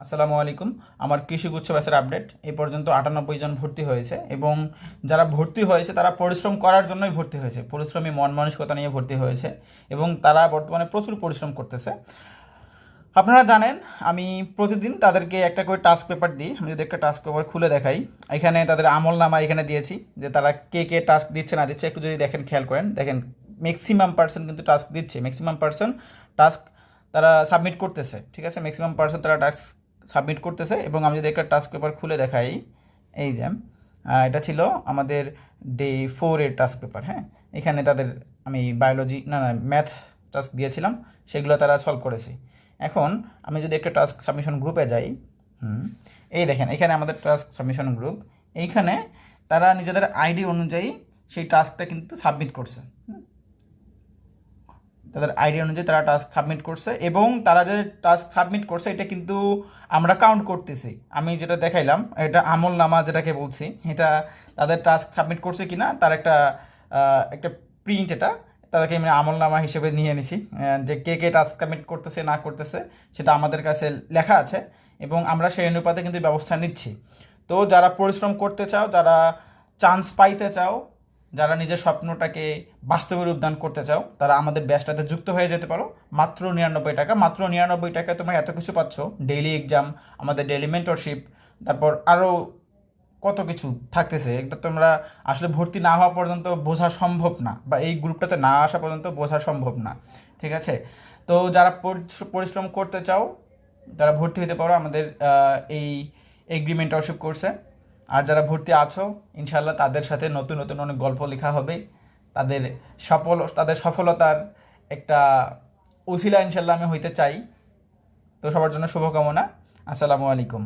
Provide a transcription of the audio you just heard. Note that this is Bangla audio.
আসসালামু আলাইকুম। আমার কৃষিগুচ্ছ ব্যাচের আপডেট। এই পর্যন্ত 98 জন ভর্তি হয়েছে এবং যারা ভর্তি হয়েছে তারা পরিশ্রম করার জন্যই ভর্তি হয়েছে। পরিশ্রমী মন মানসিকতা নিয়ে ভর্তি হয়েছে এবং তারা বর্তমানে প্রচুর পরিশ্রম করতেছে। আপনারা জানেন আমি প্রতিদিন তাদেরকে একটা করে টাস্ক পেপার দিই। আমি যদি একটা টাস্ক পেপার খুলে দেখাই, এখানে তাদের আমলনামা এখানে দিয়েছি যে তারা কে টাস্ক দিচ্ছে না দিচ্ছে, একটু যদি দেখেন, খেয়াল করেন, দেখেন ম্যাক্সিমাম পার্সন কিন্তু টাস্ক দিচ্ছে, ম্যাক্সিমাম পার্সন টাস্ক তারা সাবমিট করতেছে। ঠিক আছে, ম্যাক্সিমাম পার্সন তারা টাস্ক সাবমিট করতেছে। এবং আমি যদি একটা টাস্ক পেপার খুলে দেখাই, এই যে এটা ছিল আমাদের ডে 4 টাস্ক পেপার। হ্যাঁ, এখানে তাদের আমি বায়োলজি না না ম্যাথ টাস্ক দিয়েছিলাম, সেগুলো তারা সলভ করেছে। এখন আমি যদি একটা টাস্ক সাবমিশন গ্রুপে যাই, এই দেখেন এখানে আমাদের টাস্ক সাবমিশন গ্রুপ, এইখানে তারা নিজেদের আইডি অনুযায়ী সেই টাস্কটা কিন্তু সাবমিট করছে। তাদের আইডি অনুযায়ী তারা টাস্ক সাবমিট করছে এবং তারা যে টাস্ক সাবমিট করছে এটা কিন্তু আমরা কাউন্ট করতেছি। আমি যেটা দেখাইলাম এটা আমল নামা যেটাকে বলছি, এটা তাদের টাস্ক সাবমিট করছে কি না তার একটা প্রিন্ট, এটা তাদেরকে আমি আমল নামা হিসেবে নিয়ে নিছি। যে কে টাস্ক সাবমিট করতেছে না করতেছে সেটা আমাদের কাছে লেখা আছে এবং আমরা সেই অনুপাতে কিন্তু ব্যবস্থা নিচ্ছি। তো যারা পরিশ্রম করতে চাও, যারা চান্স পাইতে চাও, যারা নিজের স্বপ্নটাকে বাস্তবে রূপদান করতে চাও, তারা আমাদের ব্যাচটাতে যুক্ত হয়ে যেতে পারো। মাত্র 99 টাকা, মাত্র 99 টাকায় তোমরা এত কিছু পাচ্ছ। ডেইলি এক্সাম, আমাদের ডেইলি মেন্টরশিপ, তারপর আরও কত কিছু থাকতেছে। এটা তোমরা আসলে ভর্তি না হওয়া পর্যন্ত বোঝা সম্ভব না, বা এই গ্রুপটাতে না আসা পর্যন্ত বোঝা সম্ভব না। ঠিক আছে, তো যারা পরিশ্রম করতে চাও তারা ভর্তি হতে পারো আমাদের এই এগ্রিমেন্টরশিপ কোর্সে। আর যারা ভর্তি আছো, ইনশাল্লাহ তাদের সাথে নতুন নতুন অনেক গল্প লেখা হবে। তাদের সফলতার একটা উসিলা ইনশাল্লাহ আমি হইতে চাই। তো সবার জন্য শুভকামনা। আসসালামু আলাইকুম।